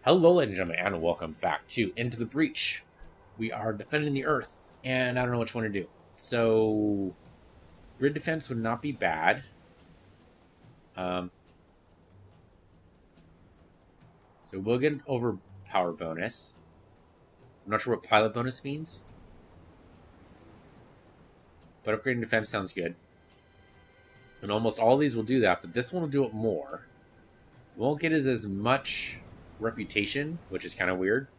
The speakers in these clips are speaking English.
Hello, ladies and gentlemen, and welcome back to Into the Breach. We are defending the Earth, and I don't know which one to do. So, grid defense would not be bad. So we'll get an overpower bonus. I'm not sure what pilot bonus means, but upgrading defense sounds good. And almost all these will do that, but this one will do it more. Won't get as much reputation, which is kind of weird.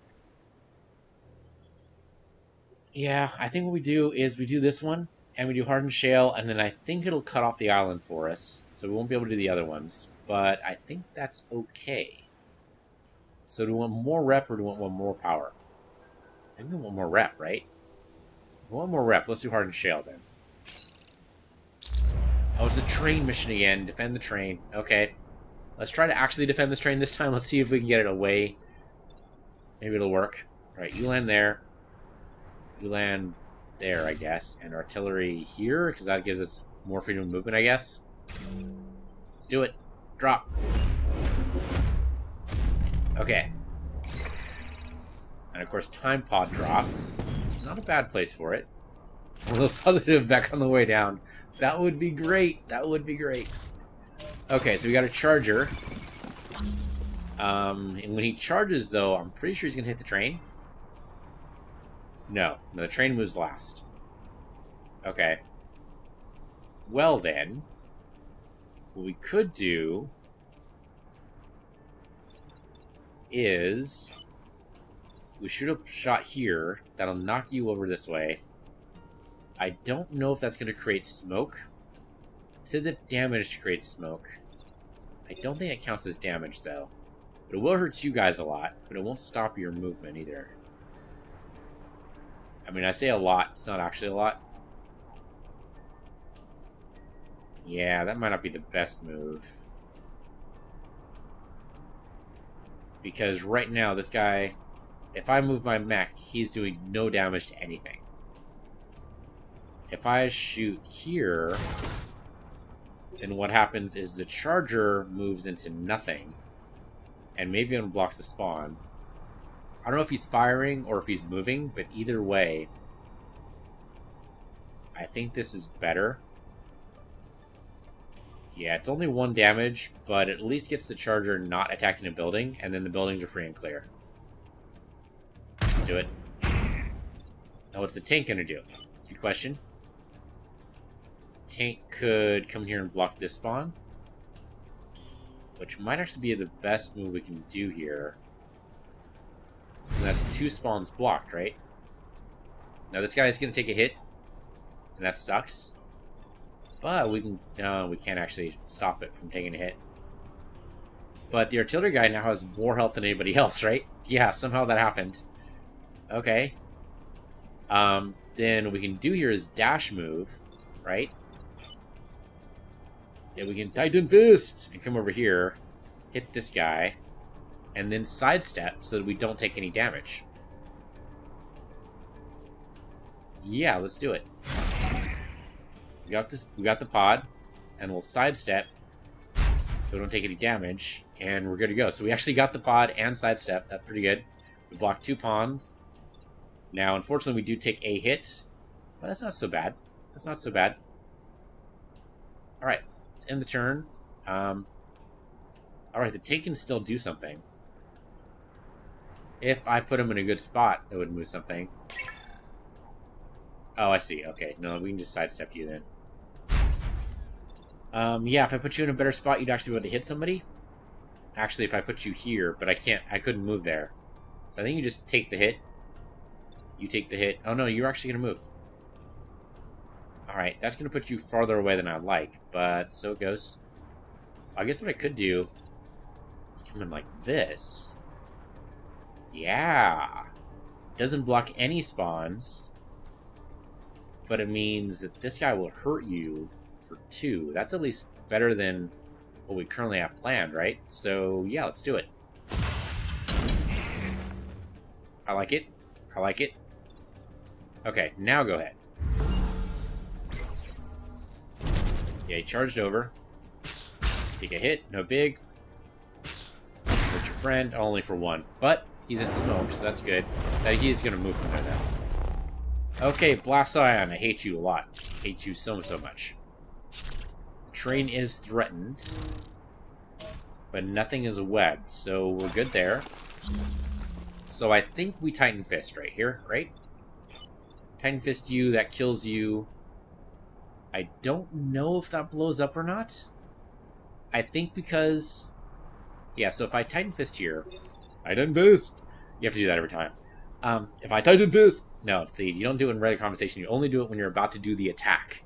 Yeah, I think what we do is we do this one, and we do Hardened Shale, and then I think it'll cut off the island for us, so we won't be able to do the other ones. But I think that's okay. So do we want more rep, or do we want more power? I think we want more rep, right? If we want more rep, let's do Hardened Shale then. Oh, it's a train mission again. Defend the train. Okay. Let's try to actually defend this train this time. Let's see if we can get it away. Maybe it'll work. Alright, you land there. You land there, I guess. And artillery here, because that gives us more freedom of movement, I guess. Let's do it. Drop. Okay. And of course, time pod drops. It's not a bad place for it. It's one of those positive back on the way down. That would be great. That would be great. Okay, so we got a charger. And when he charges, though, I'm pretty sure he's going to hit the train. No, the train moves last. Okay. Well, then, what we could do is we shoot a shot here. That'll knock you over this way. I don't know if that's going to create smoke. It says if damage creates smoke. I don't think it counts as damage, though. But it will hurt you guys a lot, but it won't stop your movement either. I mean, I say a lot. It's not actually a lot. Yeah, that might not be the best move. Because right now, this guy, if I move my mech, he's doing no damage to anything. If I shoot here, then what happens is the charger moves into nothing. And maybe it unblocks the spawn. I don't know if he's firing or if he's moving, but either way, I think this is better. Yeah, it's only 1 damage, but it at least gets the charger not attacking a building, and then the buildings are free and clear. Let's do it. Now, what's the tank gonna do? Good question. Tank could come here and block this spawn, which might actually be the best move we can do here. And that's 2 spawns blocked, right? Now this guy's gonna take a hit, and that sucks. But we can we can't actually stop it from taking a hit. But the artillery guy now has more health than anybody else, right? Yeah, somehow that happened. Okay. Then what we can do here is dash move, right? Yeah, we can Titan Fist and come over here, hit this guy, and then sidestep so that we don't take any damage. Yeah, let's do it. We got this. We got the pod, and we'll sidestep so we don't take any damage, and we're good to go. So we actually got the pod and sidestep. That's pretty good. We blocked 2 pawns. Now, unfortunately, we do take a hit, but that's not so bad. That's not so bad. All right, let's end the turn. All right, the tank can still do something. If I put him in a good spot, it would move something. Oh, I see. Okay, no, we can just sidestep you then. Yeah, if I put you in a better spot, you'd actually be able to hit somebody. Actually, if I put you here, but I couldn't move there. So I think you just take the hit. You take the hit. Oh no, you're actually going to move. Alright, that's going to put you farther away than I'd like, but so it goes. I guess what I could do is come in like this. Yeah. Doesn't block any spawns, but it means that this guy will hurt you for 2. That's at least better than what we currently have planned, right? So, yeah, let's do it. I like it. I like it. Okay, now go ahead. Yeah, he charged over. Take a hit, no big. Put your friend only for one. But he's in smoke, so that's good. He's going to move from there now. Okay, Blast Ion, I hate you a lot. I hate you so much. The train is threatened. But nothing is webbed, so we're good there. So I think we Titan Fist right here, right? Titan Fist you, that kills you. I don't know if that blows up or not. I think because... Yeah, so if I Titan Fist here... Titan Fist! You have to do that every time. If I Titan Fist... No, see, you don't do it in regular conversation. You only do it when you're about to do the attack.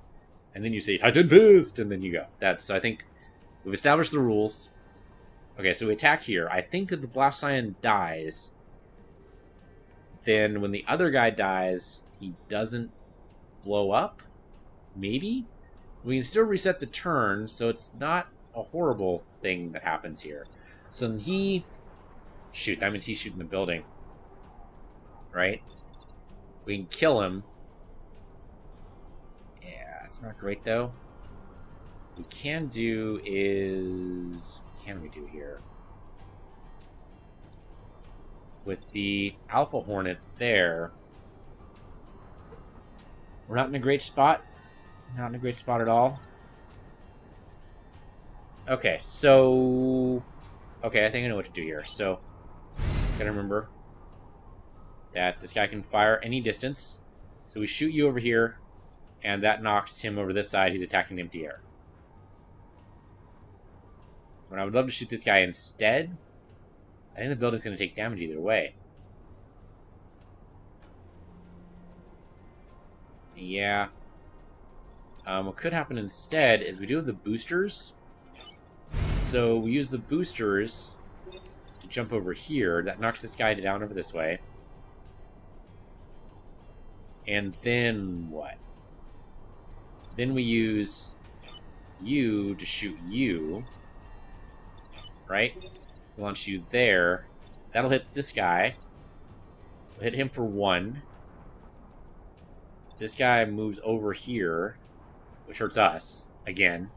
And then you say, Titan Fist! And then you go. So I think we've established the rules. Okay, so we attack here. I think if the Blast Scion dies, then when the other guy dies, he doesn't blow up? Maybe? We can still reset the turn, so it's not a horrible thing that happens here. So then he... Shoot, that means he's shooting the building. Right? We can kill him. Yeah, that's not great, though. What we can do is... What can we do here? With the Alpha Hornet there... We're not in a great spot. Not in a great spot at all. Okay, so... Okay, I think I know what to do here. So, gotta remember that this guy can fire any distance. So we shoot you over here, and that knocks him over this side. He's attacking empty air. But I would love to shoot this guy instead. I think the building's going to take damage either way. Yeah. What could happen instead is we do have the boosters. So we use the boosters to jump over here. That knocks this guy down over this way. And then what? Then we use you to shoot you. Right? Launch you there. That'll hit this guy. We'll hit him for 1. This guy moves over here, which hurts us, again.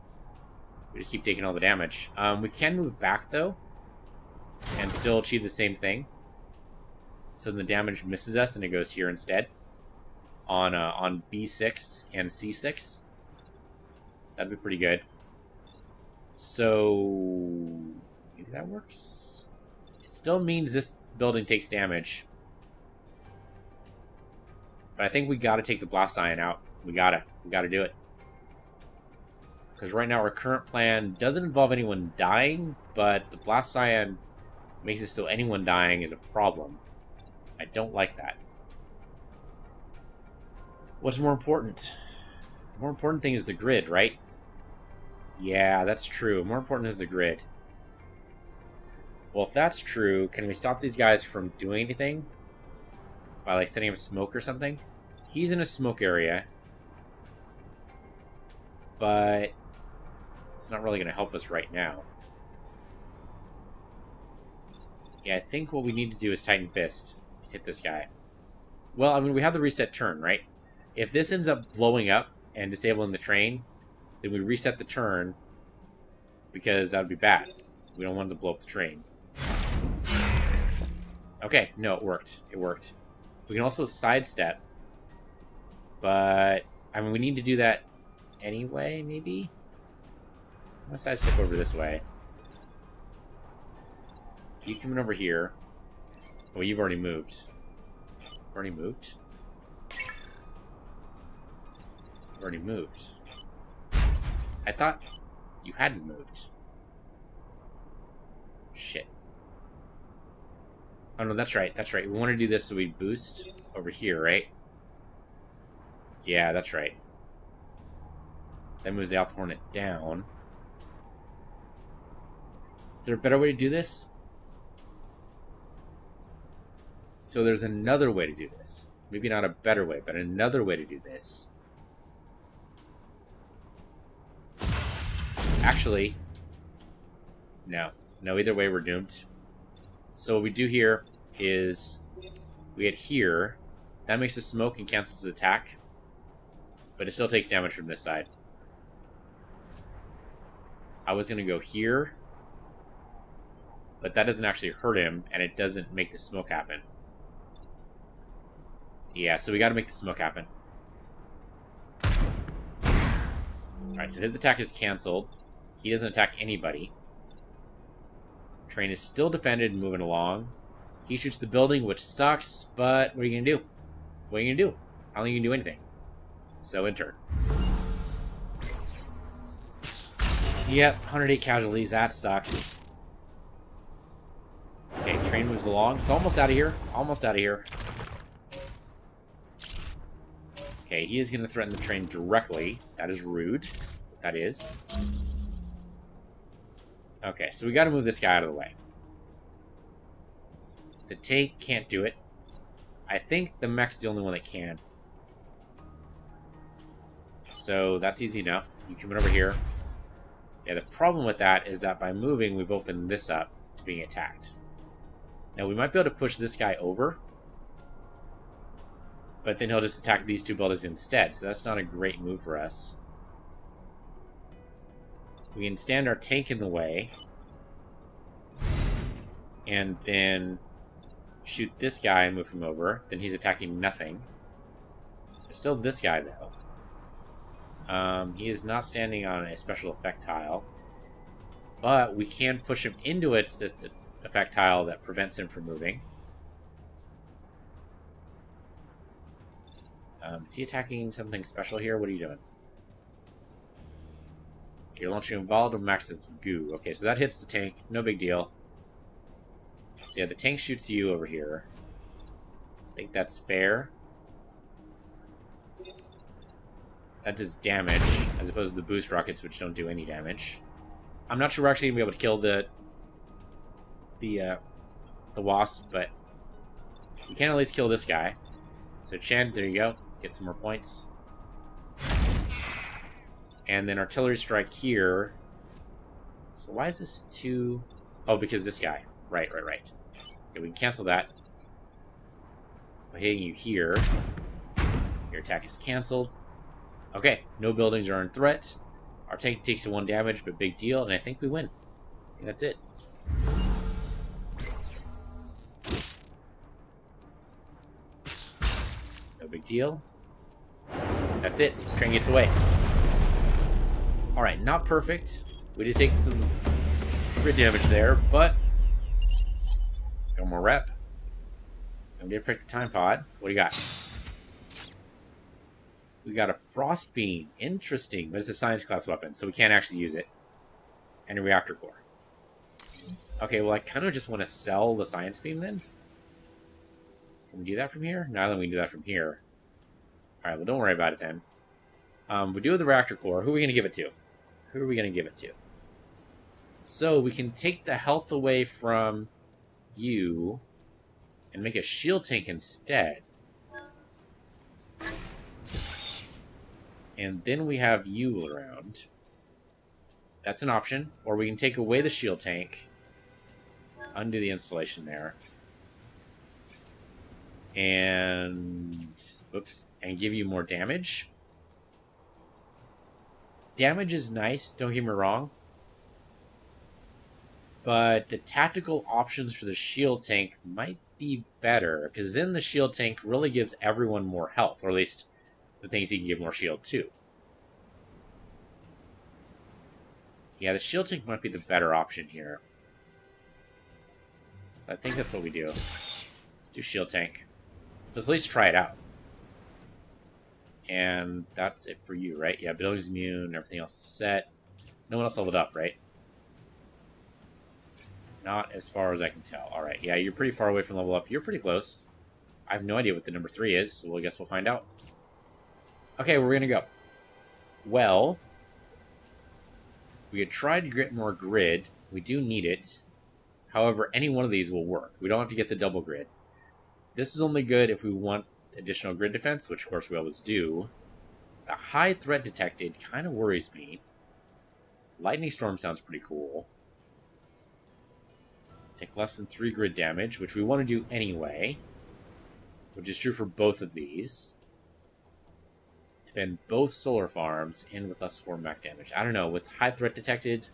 We just keep taking all the damage. We can move back, though, and still achieve the same thing. So the damage misses us, and it goes here instead. On B6 and C6. That'd be pretty good. So... maybe that works? It still means this building takes damage. But I think we gotta take the Blast Ion out. We gotta do it. Because right now our current plan doesn't involve anyone dying, but the Blast Ion makes it so anyone dying is a problem. I don't like that. What's more important? The more important thing is the grid, right? Yeah, that's true. More important is the grid. Well, if that's true, can we stop these guys from doing anything? By, like, setting up smoke or something? He's in a smoke area. But it's not really going to help us right now. Yeah, I think what we need to do is Titan Fist. Hit this guy. Well, I mean, we have the reset turn, right? If this ends up blowing up and disabling the train, then we reset the turn, because that would be bad. We don't want to blow up the train. Okay, no, it worked. It worked. We can also sidestep, but, I mean, we need to do that anyway, maybe? I'm going to sidestep over this way. You coming over here. Oh, you've already moved. Already moved? Already moved. I thought you hadn't moved. Shit. Oh no, that's right, that's right. We want to do this so we boost over here, right? Yeah, that's right. That moves the Alpha Hornet down. Is there a better way to do this? So there's another way to do this. Maybe not a better way, but another way to do this. Actually, no. No, either way we're doomed. So what we do here is we hit here. That makes the smoke and cancels the attack. But it still takes damage from this side. I was going to go here. But that doesn't actually hurt him, and it doesn't make the smoke happen. Yeah, so we gotta make the smoke happen. Alright, so his attack is cancelled. He doesn't attack anybody. Train is still defended and moving along. He shoots the building, which sucks, but what are you gonna do? What are you gonna do? I don't think you can do anything. So, in turn. Yep, 108 casualties, that sucks. Okay, train moves along. It's almost out of here. Almost out of here. Okay, he is going to threaten the train directly. That is rude. That is. Okay, so we got to move this guy out of the way. The tank can't do it. I think the mech's the only one that can. So that's easy enough. You come over here. Yeah, the problem with that is that by moving, we've opened this up to being attacked. Now, we might be able to push this guy over, but then he'll just attack these two buildings instead, so that's not a great move for us. We can stand our tank in the way, and then shoot this guy and move him over. Then he's attacking nothing. There's still this guy, though. He is not standing on a special effect tile, but we can push him into it to effect tile that prevents him from moving. Is he attacking something special here? What are you doing? Okay, you're launching a volatile max of goo. Okay, so that hits the tank. No big deal. So yeah, the tank shoots you over here. I think that's fair. That does damage, as opposed to the boost rockets, which don't do any damage. I'm not sure we're actually going to be able to kill the wasp, but you can at least kill this guy. So Chan, there you go. Get some more points. And then artillery strike here. So why is this 2? Oh, because this guy. Right. Okay, we can cancel that by hitting you here. Your attack is canceled. Okay, no buildings are in threat. Our tank takes 1 damage, but big deal, and I think we win. And that's it. No big deal. That's it. Train gets away. Alright, not perfect. We did take some grid damage there, but got more rep. And we did pick the time pod. What do you got? We got a frost beam. Interesting. But it's a science class weapon, so we can't actually use it. And a reactor core. Okay, well I kind of just want to sell the science beam then. Can we do that from here? No, then we can do that from here. Alright, well don't worry about it then. We do have the reactor core. Who are we going to give it to? Who are we going to give it to? So we can take the health away from you and make a shield tank instead. And then we have you around. That's an option. Or we can take away the shield tank, undo the installation there, and oops, and give you more damage. Damage is nice, don't get me wrong, but the tactical options for the shield tank might be better, because then the shield tank really gives everyone more health, or at least the things he can give more shield to. Yeah, the shield tank might be the better option here. So I think that's what we do. Let's do shield tank. Let's at least try it out. And that's it for you, right? Yeah, building's immune, everything else is set. No one else leveled up, right? Not as far as I can tell. Alright, yeah, you're pretty far away from level up. You're pretty close. I have no idea what the number 3 is, so I guess we'll find out. Okay, where are we gonna go? Well, we had tried to get more grid. We do need it. However, any one of these will work. We don't have to get the double grid. This is only good if we want additional grid defense, which of course we always do. The high threat detected kind of worries me. Lightning Storm sounds pretty cool. Take less than 3 grid damage, which we want to do anyway. Which is true for both of these. Defend both solar farms, and with less 4 mech damage. I don't know, with high threat detected,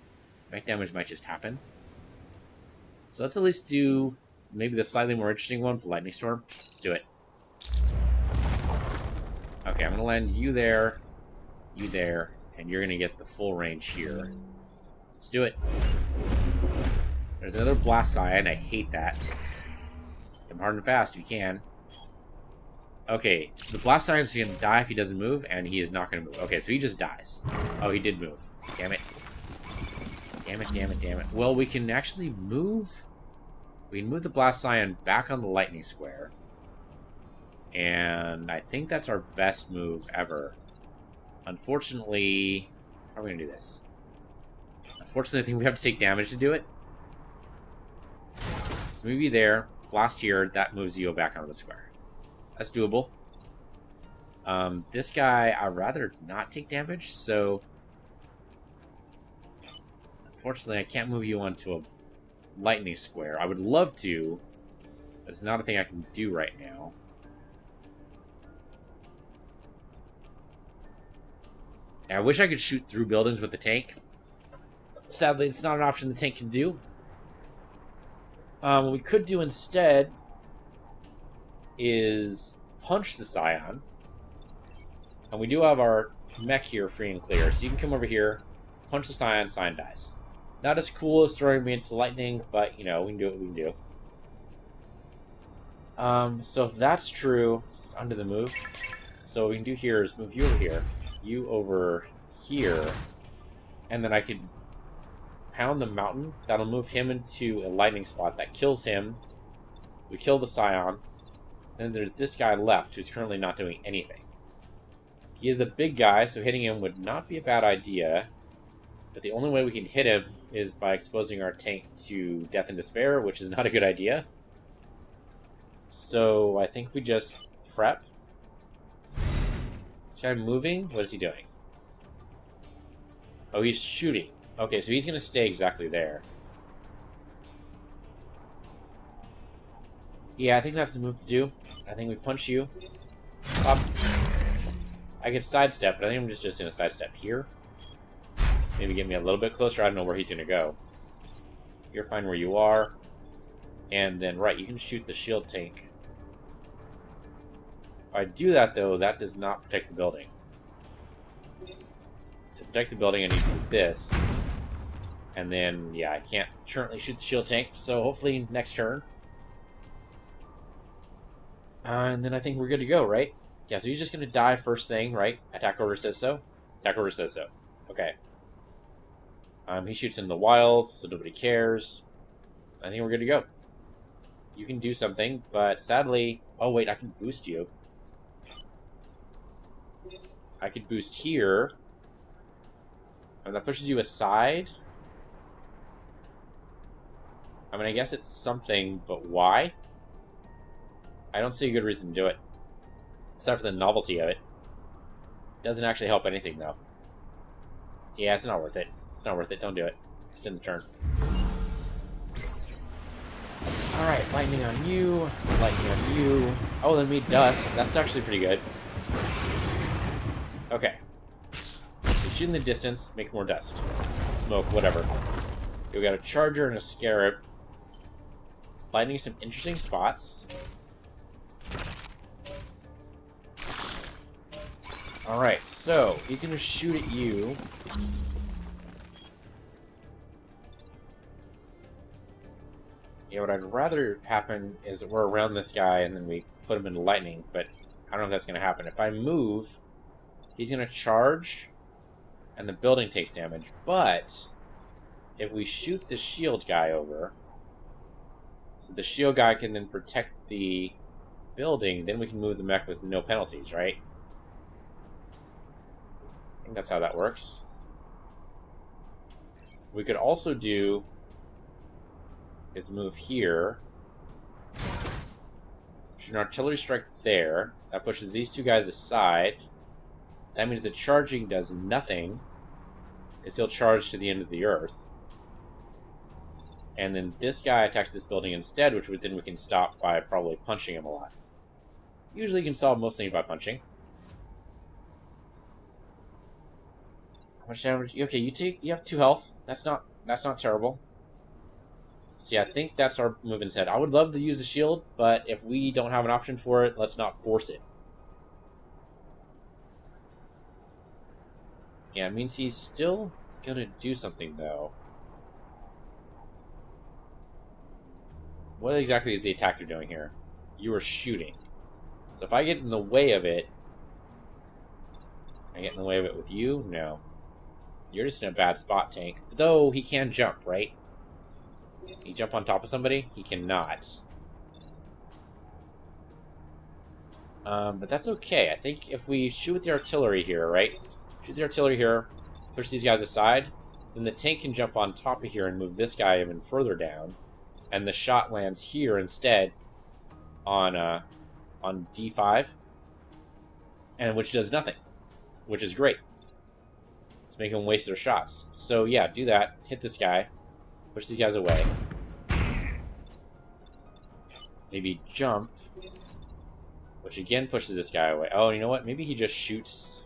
mech damage might just happen. So let's at least do maybe the slightly more interesting one, the Lightning Storm. Let's do it. Okay, I'm going to land you there, and you're going to get the full range here. Let's do it. There's another Blast Scion. I hate that. Hit him hard and fast if you can. Okay, the Blast Scion is going to die if he doesn't move, and he is not going to move. Okay, so he just dies. Oh, he did move. Damn it. Damn it, damn it, damn it. Well, we can actually move... We can move the Blast Scion back on the Lightning Square. And I think that's our best move ever. Unfortunately... How are we going to do this? Unfortunately, I think we have to take damage to do it. So move you there. Blast here. That moves you back onto the square. That's doable. This guy, I'd rather not take damage, so... Unfortunately, I can't move you onto a Lightning Square. I would love to, but it's not a thing I can do right now. I wish I could shoot through buildings with the tank. Sadly, it's not an option the tank can do. What we could do instead is punch the Scion. And we do have our mech here free and clear, so you can come over here, punch the Scion, Scion dies. Not as cool as throwing me into lightning, but, you know, we can do what we can do. So if that's true, it's under the move. So what we can do here is move you over here, you over here, and then I could pound the mountain. That'll move him into a lightning spot. That kills him. We kill the Scion. Then there's this guy left who's currently not doing anything. He is a big guy, so hitting him would not be a bad idea. But the only way we can hit him is by exposing our tank to death and despair, which is not a good idea. So I think we just prep. This guy moving? What is he doing? Oh, he's shooting. Okay, so he's going to stay exactly there. Yeah, I think that's the move to do. I think we punch you. Up. I could sidestep, but I think I'm just going to sidestep here. Maybe get me a little bit closer. I don't know where he's going to go. You're fine where you are. And then, right, you can shoot the shield tank. If I do that, though, that does not protect the building. To protect the building, I need to do this. And then, yeah, I can't currently shoot the shield tank, so hopefully next turn. And then I think we're good to go, right? Yeah, so you're just going to die first thing, right? Attack order says so? Attack order says so. Okay. He shoots in the wild, so nobody cares. I think we're good to go. You can do something, but sadly... Oh, wait, I can boost you. I could boost here. And that pushes you aside. I mean, I guess it's something, but why? I don't see a good reason to do it. Except for the novelty of it. Doesn't actually help anything, though. Yeah, it's not worth it. It's not worth it. Don't do it. Just in the turn. Alright, lightning on you. Lightning on you. Oh, then me dust. That's actually pretty good. Okay. You shoot in the distance, make more dust. Smoke, whatever. We got a charger and a scarab. Lightning some interesting spots. Alright, so he's gonna shoot at you. Yeah, what I'd rather happen is that we're around this guy and then we put him into lightning, but I don't know if that's gonna happen. If I move, he's gonna charge and the building takes damage, but if we shoot the shield guy over, so the shield guy can then protect the building, then we can move the mech with no penalties, right? I think that's how that works. We could also do is move here. Shoot an artillery strike there. That pushes these two guys aside. That means the charging does nothing. It's still charged to the end of the earth. And then this guy attacks this building instead, which then we can stop by probably punching him a lot. Usually you can solve most things by punching. How much damage? Okay, you have 2 health. That's not terrible. So yeah, I think that's our move instead. I would love to use the shield, but if we don't have an option for it, let's not force it. Yeah, it means he's still gonna do something, though. What exactly is the attacker doing here? You are shooting. So if I get in the way of it... Can I get in the way of it with you? No. You're just in a bad spot, tank. Though he can jump, right? Can he jump on top of somebody? He cannot. But that's okay. I think if we shoot with the artillery here, right? Shoot the artillery here, push these guys aside, then the tank can jump on top of here and move this guy even further down, and the shot lands here instead on D5, and which does nothing, which is great. Let's make them waste their shots. So yeah, do that. Hit this guy. Push these guys away. Maybe jump. Which again pushes this guy away. Oh, you know what? Maybe he just shoots.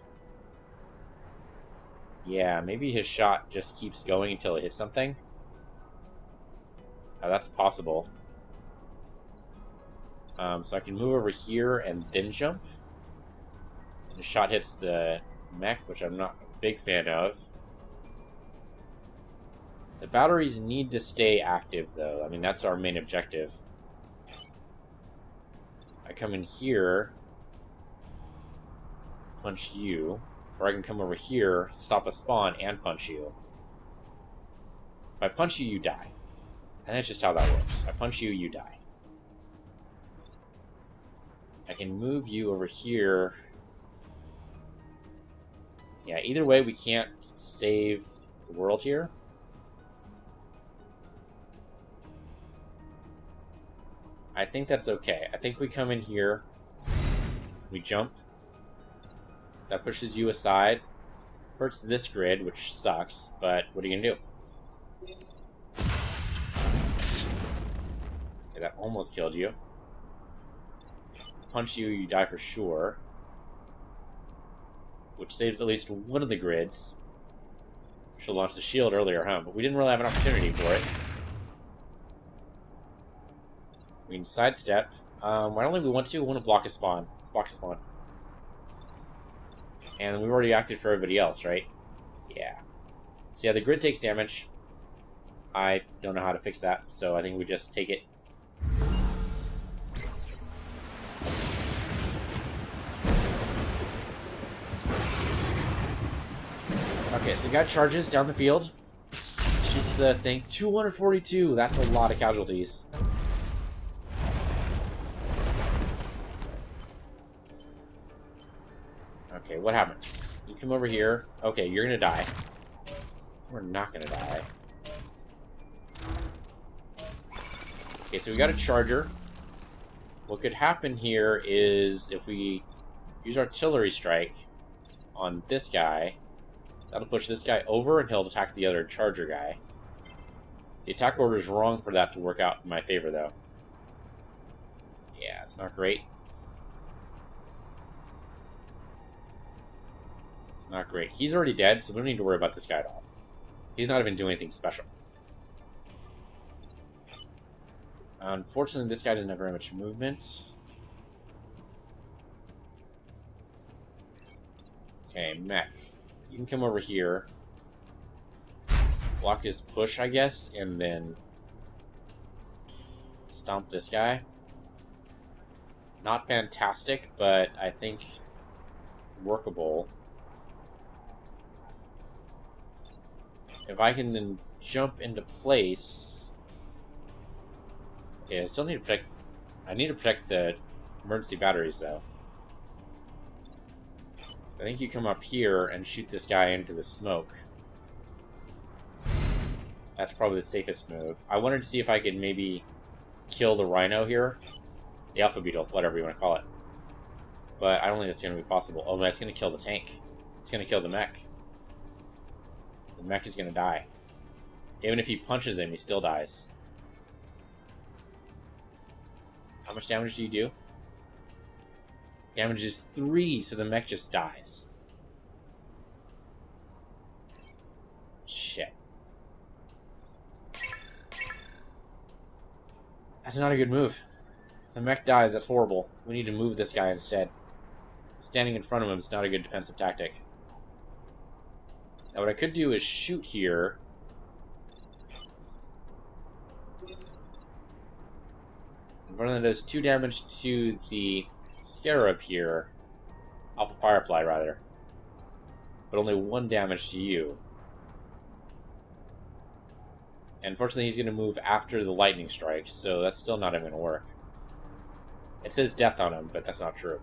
Yeah, maybe his shot just keeps going until it hits something. Oh, that's possible. So I can move over here and then jump. The shot hits the mech, which I'm not a big fan of. The batteries need to stay active, though. I mean, that's our main objective. I come in here, punch you, or I can come over here, stop a spawn, and punch you. If I punch you, you die. And that's just how that works. I punch you, you die. I can move you over here. Yeah, either way, we can't save the world here. I think that's okay. I think we come in here, we jump. That pushes you aside. Hurts this grid, which sucks, but what are you gonna do? Okay, that almost killed you. Punch you, you die for sure. Which saves at least one of the grids. Should launch the shield earlier, huh? But we didn't really have an opportunity for it. We can sidestep. Why don't we want to? We want to block a spawn. Let's block a spawn. And we've already acted for everybody else, right? Yeah. So yeah, the grid takes damage. I don't know how to fix that, so I think we just take it. Okay, so the guy charges down the field. Shoots the thing. 242! That's a lot of casualties. Okay, what happens? You come over here. Okay, you're gonna die. We're not gonna die. Okay, so we got a charger. What could happen here is if we use artillery strike on this guy, that'll push this guy over and he'll attack the other charger guy. The attack order is wrong for that to work out in my favor, though. Yeah, it's not great. It's not great. He's already dead, so we don't need to worry about this guy at all. He's not even doing anything special. Unfortunately, this guy doesn't have very much movement. Okay, mech. You can come over here. Block his push, I guess, and then stomp this guy. Not fantastic, but I think workable. If I can then jump into place... Okay, I still need to protect... I need to protect the emergency batteries, though. I think you come up here and shoot this guy into the smoke. That's probably the safest move. I wanted to see if I could maybe kill the rhino here. The alpha beetle, whatever you want to call it. But I don't think that's going to be possible. Oh, that's going to kill the tank. It's going to kill the mech. The mech is going to die. Even if he punches him, he still dies. How much damage do you do? Damage is 3, so the mech just dies. Shit. That's not a good move. If the mech dies, that's horrible. We need to move this guy instead. Standing in front of him is not a good defensive tactic. Now what I could do is shoot here. And one of them does 2 damage to the Scarab here. Alpha Firefly, rather. But only 1 damage to you. And unfortunately, he's going to move after the lightning strike, so that's still not even going to work. It says death on him, but that's not true.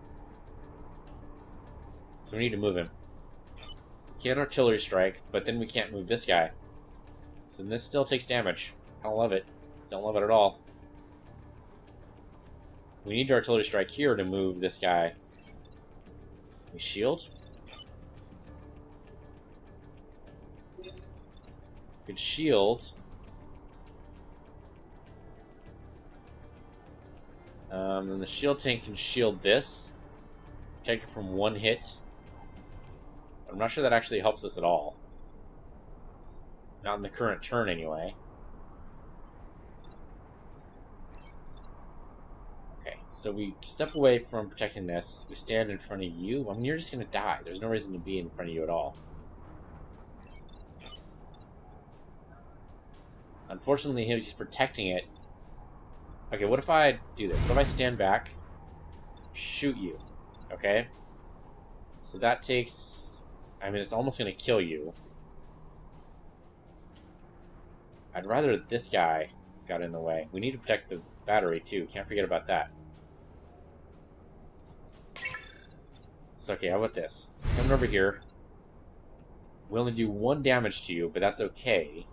So we need to move him. He had artillery strike, but then we can't move this guy. So this still takes damage. I don't love it. Don't love it at all. We need artillery strike here to move this guy. We shield. Good shield. Then the shield tank can shield this. Protect it from 1 hit. I'm not sure that actually helps us at all. Not in the current turn, anyway. Okay, so we step away from protecting this. We stand in front of you. I mean, you're just going to die. There's no reason to be in front of you at all. Unfortunately, he's protecting it. Okay, what if I do this? What if I stand back, shoot you? Okay? So that takes... I mean, it's almost going to kill you. I'd rather this guy got in the way. We need to protect the battery, too. Can't forget about that. So, okay, how about this? Coming over here. We only do 1 damage to you, but that's okay.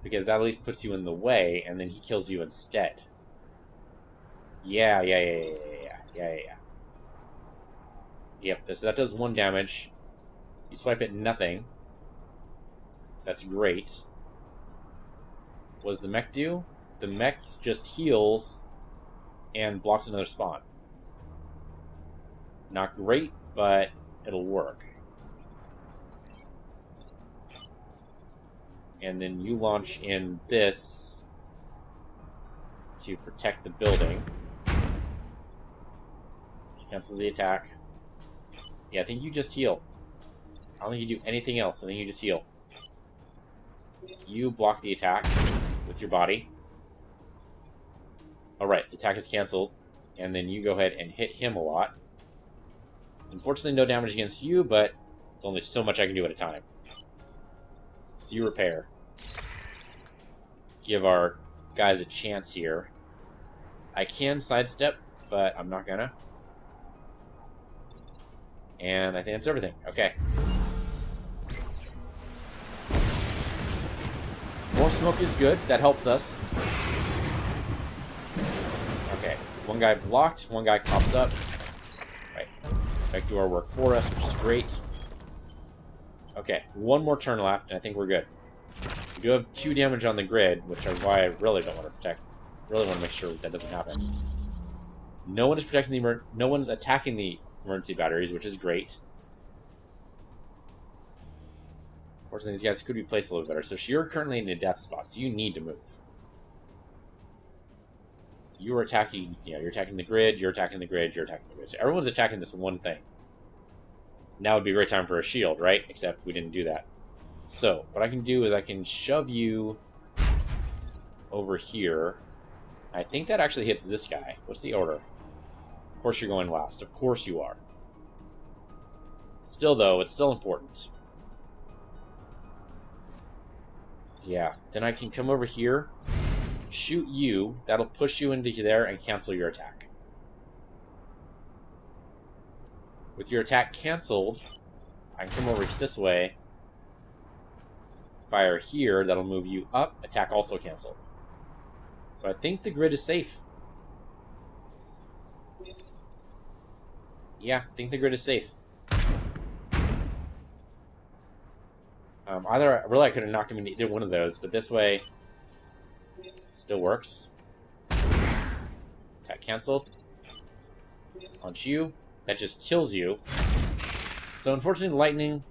Because that at least puts you in the way, and then he kills you instead. Yeah. Yep, that does 1 damage. You swipe it, nothing. That's great. What does the mech do? The mech just heals and blocks another spawn. Not great, but it'll work. And then you launch in this to protect the building. Cancels the attack. Yeah, I think you just heal. I don't think you do anything else. I think you just heal. You block the attack with your body. Alright, the attack is cancelled. And then you go ahead and hit him a lot. Unfortunately, no damage against you, but it's only so much I can do at a time. So you repair. Give our guys a chance here. I can sidestep, but I'm not gonna. And I think that's everything. Okay. More smoke is good. That helps us. Okay. 1 guy blocked. 1 guy pops up. Right. Back do our work for us, which is great. Okay. 1 more turn left, and I think we're good. We do have 2 damage on the grid, which is why I really don't want to protect. Really want to make sure that doesn't happen. No one is protecting the no one's attacking the emergency batteries, which is great. Fortunately, these guys could be placed a little better. So you're currently in a death spot, so you need to move. You are attacking, you're attacking the grid, you're attacking the grid, you're attacking the grid. So everyone's attacking this one thing. Now would be a great time for a shield, right? Except we didn't do that. So, what I can do is I can shove you over here. I think that actually hits this guy. What's the order? Of course you're going last. Of course you are. Still, though, it's still important. Yeah. Then I can come over here, shoot you. That'll push you into there and cancel your attack. With your attack canceled, I can come over this way, fire here. That'll move you up. Attack also canceled. So I think the grid is safe. Yeah, I think the grid is safe. Really, I could have knocked him into either one of those, but this way still works. Attack canceled. Punch you. That just kills you. So unfortunately, lightning,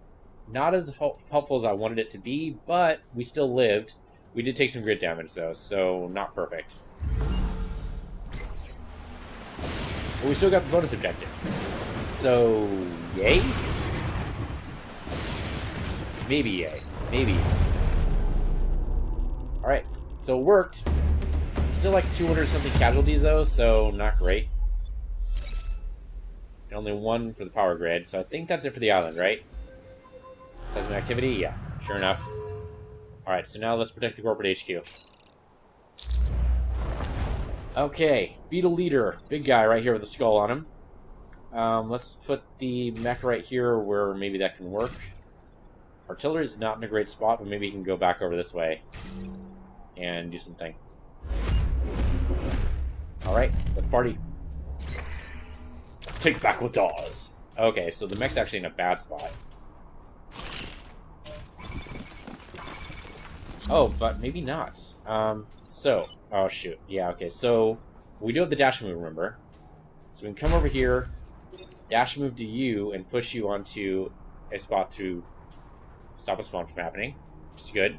not as helpful as I wanted it to be, but we still lived. We did take some grid damage, though, so not perfect. But we still got the bonus objective. So, yay? Maybe yay. Maybe. Alright, so it worked. Still like 200-something casualties, though, so not great. And only one for the power grid, so I think that's it for the island, right? Seismic activity? Yeah, sure enough. Alright, so now let's protect the corporate HQ. Okay, Beetle Leader. Big guy right here with a skull on him. Let's put the mech right here where maybe that can work. Artillery is not in a great spot, but maybe he can go back over this way and do something. Alright, let's party. Let's take back what's ours. Okay, so the mech's actually in a bad spot. Oh, but maybe not. Oh shoot. Yeah, okay, so we do have the dash move, remember? So we can come over here, dash move to you, and push you onto a spot to stop a spawn from happening, which is good.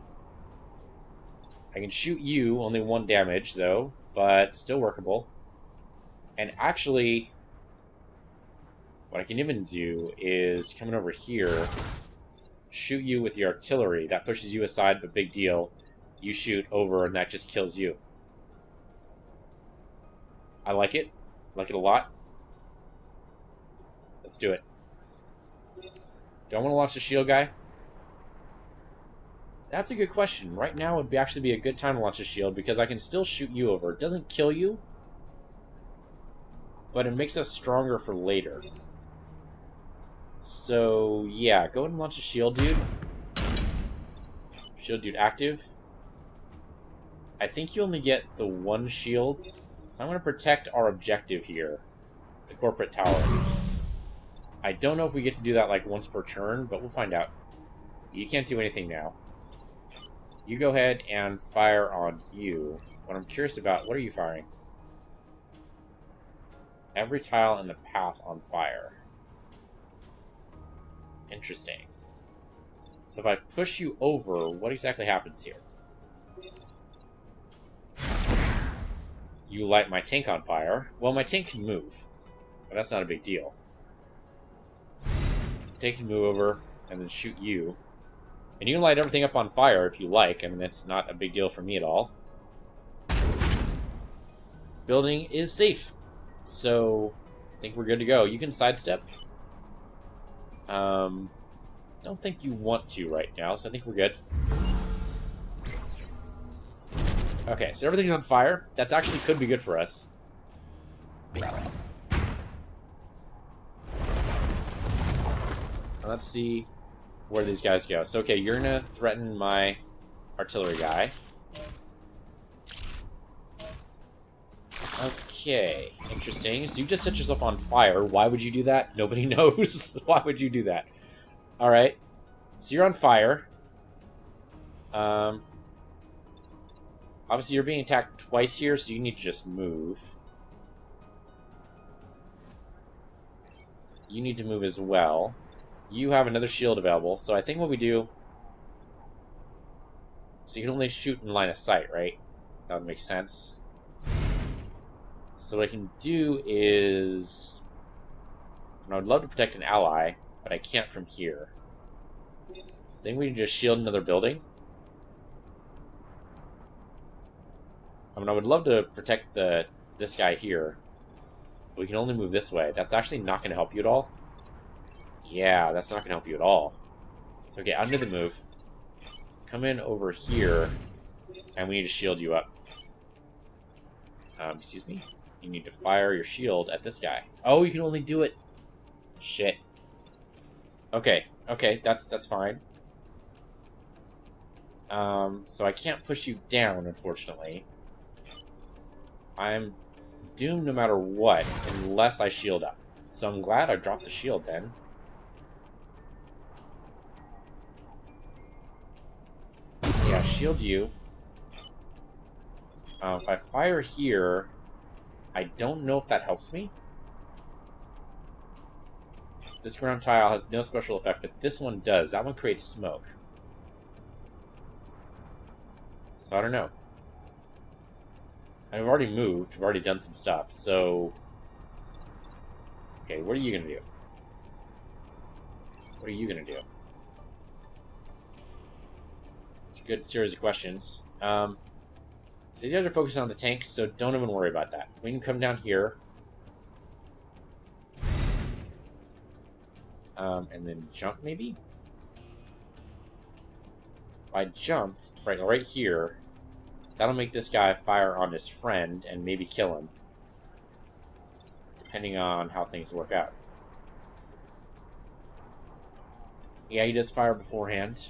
I can shoot you, only 1 damage, though, but still workable. And actually, what I can even do is come over here, shoot you with the artillery. That pushes you aside, but big deal. You shoot over, and that just kills you. I like it. I like it a lot. Let's do it. Do I want to launch the shield guy? That's a good question. Right now would actually be a good time to launch a shield because I can still shoot you over. It doesn't kill you, but it makes us stronger for later. So, yeah, go ahead and launch a shield, dude. Shield dude active. I think you only get the 1 shield, so I'm going to protect our objective here, the corporate tower. I don't know if we get to do that like once per turn, but we'll find out. You can't do anything now. You go ahead and fire on you. What I'm curious about, what are you firing? Every tile in the path on fire. Interesting. So if I push you over, what exactly happens here? You light my tank on fire. Well, my tank can move, but that's not a big deal. Tank can move over and then shoot you. And you can light everything up on fire if you like. I mean, that's not a big deal for me at all. Building is safe. So, I think we're good to go. You can sidestep. Don't think you want to right now, so I think we're good. Okay, so everything's on fire. That's actually could be good for us. Let's see where these guys go. So, okay, you're gonna threaten my artillery guy. Okay, interesting. So you just set yourself on fire. Why would you do that? Nobody knows. Why would you do that? Alright. So you're on fire. Obviously you're being attacked twice here, so you need to just move. You need to move as well. You have another shield available, so I think what we do... So you can only shoot in line of sight, right? That would make sense. So what I can do is... And I would love to protect an ally, but I can't from here. I think we can just shield another building. I mean, I would love to protect this guy here. But we can only move this way. That's actually not going to help you at all. Yeah, that's not going to help you at all. So, okay, under the move. Come in over here, and we need to shield you up. Excuse me? You need to fire your shield at this guy. Oh, you can only do it... Shit. Okay, that's fine. So I can't push you down, unfortunately. I'm doomed no matter what, unless I shield up. So I'm glad I dropped the shield then. Yeah, shield you. If I fire here, I don't know if that helps me. This ground tile has no special effect, but this one does. That one creates smoke. So I don't know. I've already moved. I've already done some stuff, so... Okay, what are you gonna do? What are you gonna do? It's a good series of questions. So these guys are focused on the tank, so don't even worry about that. We can come down here. And then jump, maybe? If I jump right here, that'll make this guy fire on his friend and maybe kill him. Depending on how things work out. Yeah, he does fire beforehand.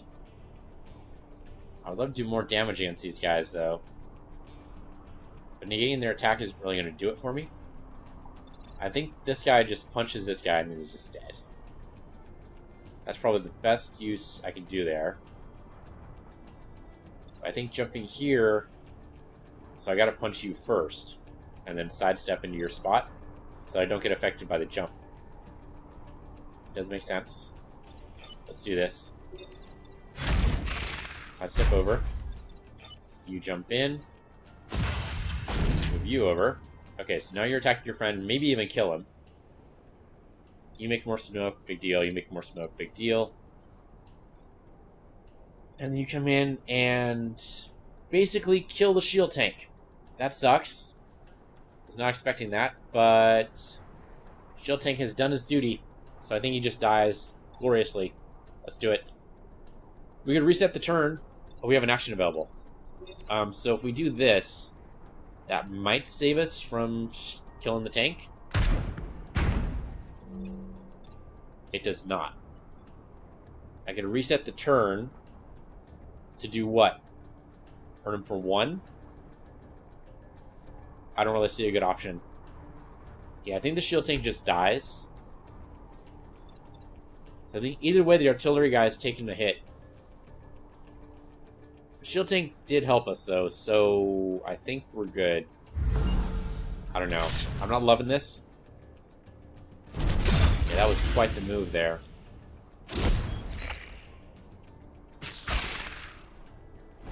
I would love to do more damage against these guys, though. But negating their attack isn't really going to do it for me. I think this guy just punches this guy and he's just dead. That's probably the best use I can do there. I think jumping here... So I gotta punch you first. And then sidestep into your spot. So I don't get affected by the jump. Does make sense. Let's do this. Sidestep over. You jump in. Move you over. Okay, so now you're attacking your friend. Maybe even kill him. You make more smoke, big deal. You make more smoke, big deal. And then you come in and basically kill the shield tank. That sucks. I was not expecting that, but shield tank has done his duty. So I think he just dies gloriously. Let's do it. We can reset the turn. Oh, we have an action available. So if we do this, that might save us from killing the tank. It does not. I can reset the turn to do what? Hurt him for 1? I don't really see a good option. Yeah, I think the shield tank just dies. So I think either way, the artillery guy is taking a hit. The shield tank did help us, though, so I think we're good. I don't know. I'm not loving this. Yeah, that was quite the move there.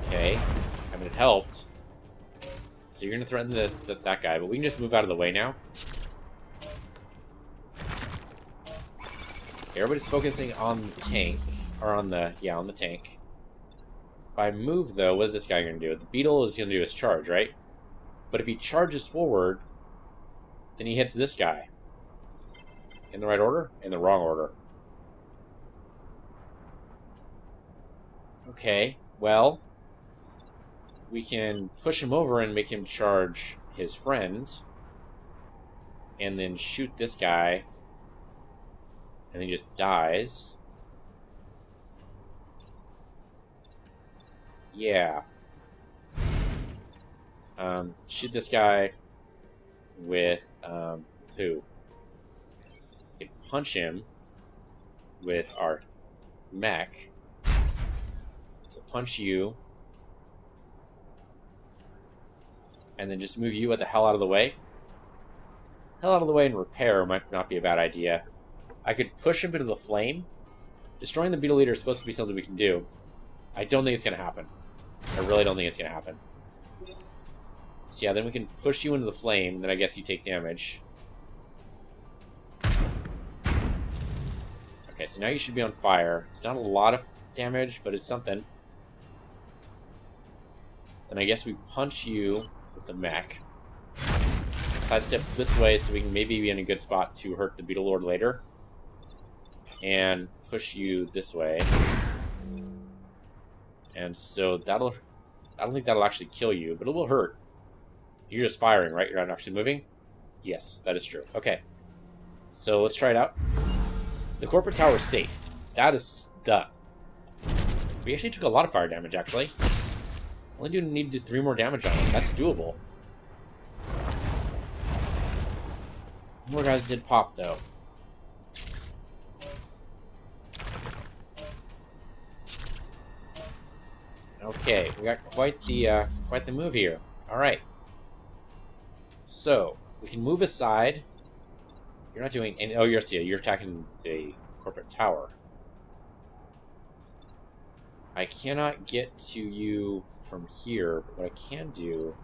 Okay. I mean, it helped. So you're going to threaten that guy, but we can just move out of the way now. Everybody's focusing on the tank. Or on the... Yeah, on the tank. If I move, though, what is this guy going to do? The beetle is going to do his charge, right? But if he charges forward, then he hits this guy. In the right order? In the wrong order. Okay, well... We can push him over and make him charge his friend. And then shoot this guy. And he just dies. Yeah. Shoot this guy with who? We can punch him with our mech. So punch you. And then just move you what the hell out of the way. Hell out of the way and repair might not be a bad idea. I could push him into the flame. Destroying the beetle leader is supposed to be something we can do. I don't think it's going to happen. I really don't think it's going to happen. So yeah, then we can push you into the flame, then I guess you take damage. Okay, so now you should be on fire. It's not a lot of damage, but it's something. Then I guess we punch you with the mech. Sidestep this way so we can maybe be in a good spot to hurt the Beetle Lord later. And push you this way. And so that'll... I don't think that'll actually kill you, but it will hurt. You're just firing, right? You're not actually moving? Yes, that is true. Okay. So let's try it out. The corporate tower is safe. That is done. We actually took a lot of fire damage, actually. Only do need to do 3 more damage on him. That's doable. More guys did pop, though. Okay, we got quite the move here. All right. So we can move aside. You're not doing any. Oh, you're attacking the corporate tower. I cannot get to you from here, but what I can do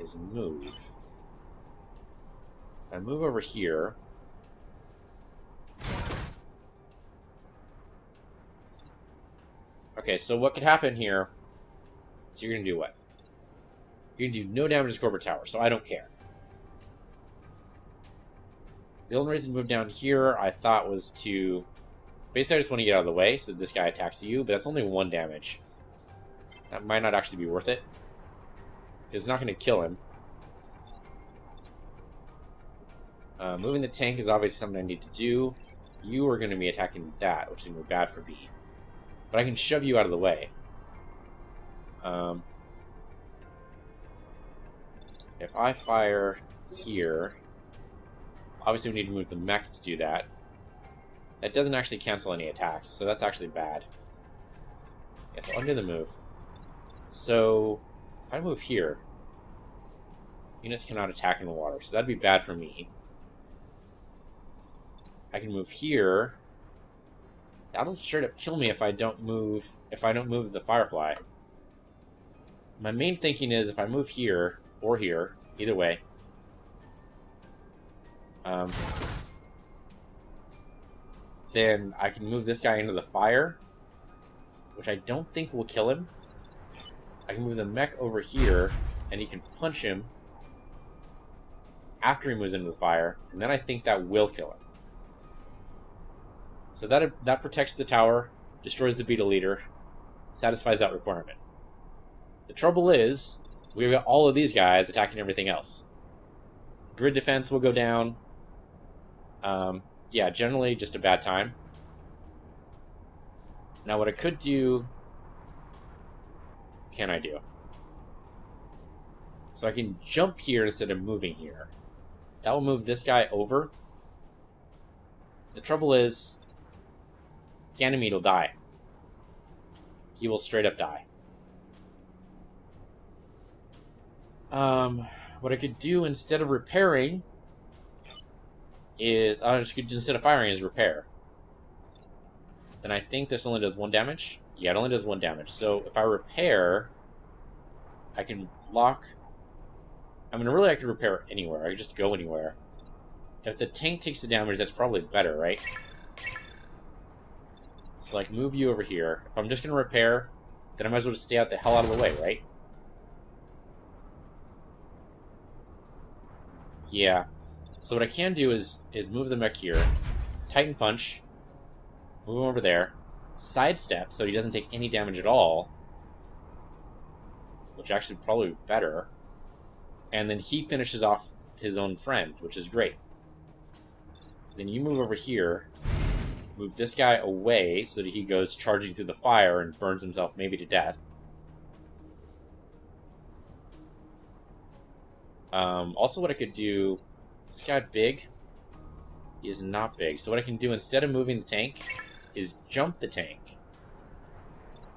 is move. I move over here. Okay, so what could happen here? So you're gonna do what? You're gonna do no damage to corporate tower, so I don't care. The only reason to move down here, I thought, was to... Basically, I just want to get out of the way so that this guy attacks you, but that's only 1 damage. That might not actually be worth it. It's not going to kill him. Moving the tank is obviously something I need to do. You are going to be attacking that, which is going to be bad for B. But I can shove you out of the way. If I fire here... Obviously, we need to move the mech to do that. That doesn't actually cancel any attacks, so that's actually bad. Yeah, so under the move. So, if I move here, units cannot attack in the water, so that'd be bad for me. I can move here. That'll straight up kill me if I don't move the Firefly. My main thinking is if I move here or here, either way. Then I can move this guy into the fire, which I don't think will kill him. I can move the mech over here, and he can punch him after he moves into the fire, and then I think that will kill him. So that protects the tower, destroys the beta leader, satisfies that requirement. The trouble is, we've got all of these guys attacking everything else. Grid defense will go down. Yeah, generally just a bad time. Now what I could do... Can I do? So I can jump here instead of moving here. That will move this guy over. The trouble is... Ganymede will die. He will straight up die. What I could do instead of repairing... is instead of firing is repair. Then I think this only does 1 damage. Yeah, it only does 1 damage. So if I repair, I can block. I mean, really, I could repair anywhere. I could just go anywhere. If the tank takes the damage, that's probably better, right? So like, move you over here. If I'm just gonna repair, then I might as well just stay out the hell out of the way, right? Yeah. So what I can do is move the mech here, Titan Punch, move him over there, sidestep so he doesn't take any damage at all, which actually probably be better, and then he finishes off his own friend, which is great. Then you move over here, move this guy away so that he goes charging through the fire and burns himself maybe to death. Also what I could do... Is this guy big? He is not big. So what I can do instead of moving the tank is jump the tank.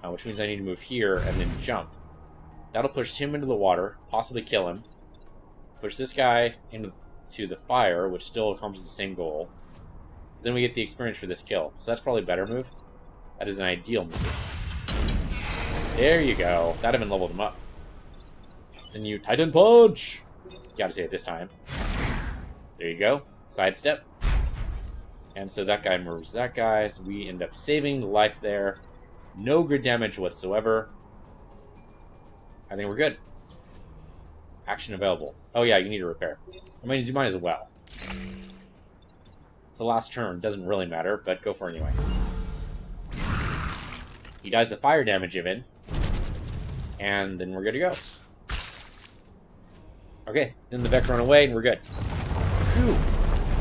Which means I need to move here and then jump. That'll push him into the water, possibly kill him. Push this guy into the fire, which still accomplishes the same goal. Then we get the experience for this kill. So that's probably a better move. That is an ideal move. There you go. That even leveled him up. Then you Titan Punch! Gotta say it this time. There you go. Sidestep. And so that guy murders that guy. So we end up saving the life there. No grid damage whatsoever. I think we're good. Action available. Oh yeah, you need to repair. I mean, you might as well. It's the last turn. Doesn't really matter, but go for it anyway. He dies the fire damage even. And then we're good to go. Okay, then the Vec run away and we're good. Phew.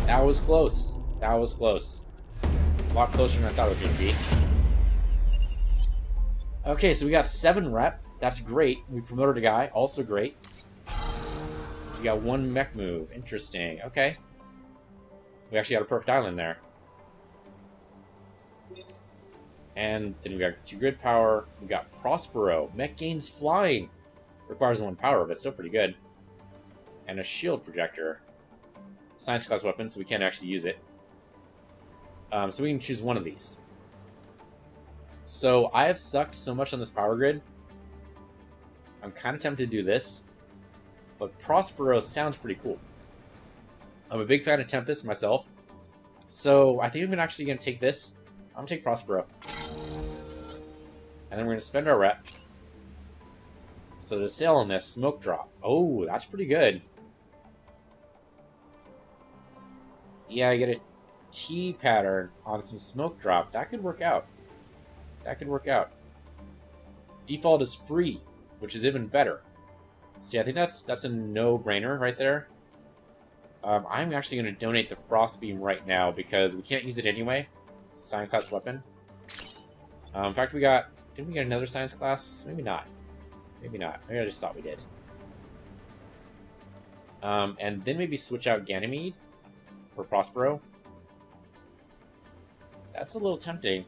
That was close. That was close. A lot closer than I thought it was going to be. Okay, so we got 7 rep. That's great. We promoted a guy. Also great. We got 1 mech move. Interesting. Okay. We actually got a perfect island there. And then we got 2 grid power. We got Prospero. Mech gains flying. Requires 1 power, but still pretty good. And a shield projector. Science class weapon, so we can't actually use it. So we can choose one of these. So I have sucked so much on this power grid. I'm kind of tempted to do this. But Prospero sounds pretty cool. I'm a big fan of Tempest myself. So I think I'm actually going to take this. I'm going to take Prospero. And then we're going to spend our rep. So to sail on this, Smoke Drop. Oh, that's pretty good. Yeah, I get a T pattern on some Smoke Drop. That could work out. That could work out. Default is free, which is even better. See, I think that's a no-brainer right there. I'm actually going to donate the Frost Beam right now because we can't use it anyway. Science class weapon. In fact, didn't we get another science class? Maybe not. Maybe not. Maybe I just thought we did. And then maybe switch out Ganymede for Prospero. That's a little tempting.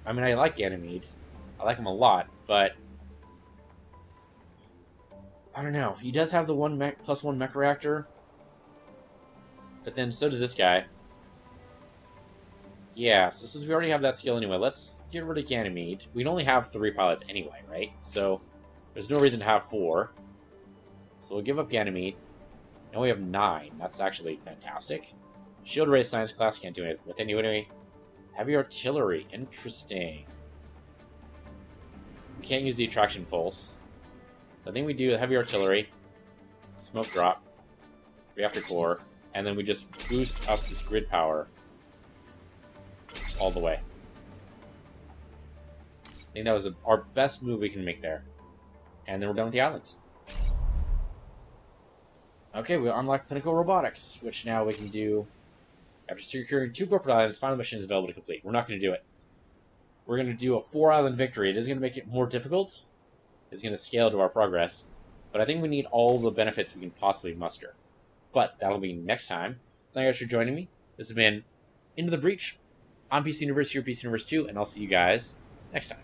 I mean, I like Ganymede. I like him a lot, but I don't know. He does have the +1 mech reactor, but then so does this guy. Yeah, so since we already have that skill anyway, let's get rid of Ganymede. We'd only have 3 pilots anyway, right? So there's no reason to have 4. So we'll give up Ganymede. Now we have 9. That's actually fantastic. Shield Ray Science class, can't do anything with anyway. Heavy Artillery, interesting. We can't use the Attraction Pulse. So I think we do Heavy Artillery, Smoke Drop, Reactor Core, and then we just boost up this grid power all the way. I think that was our best move we can make there. And then we're done with the islands. Okay, we unlocked Pinnacle Robotics, which now we can do. After securing 2 corporate islands, final mission is available to complete. We're not going to do it. We're going to do a 4-island victory. It is going to make it more difficult. It's going to scale to our progress. But I think we need all the benefits we can possibly muster. But that'll be next time. Thank you guys for joining me. This has been Into the Breach. I'm PC Universe, here PC Universe 2, and I'll see you guys next time.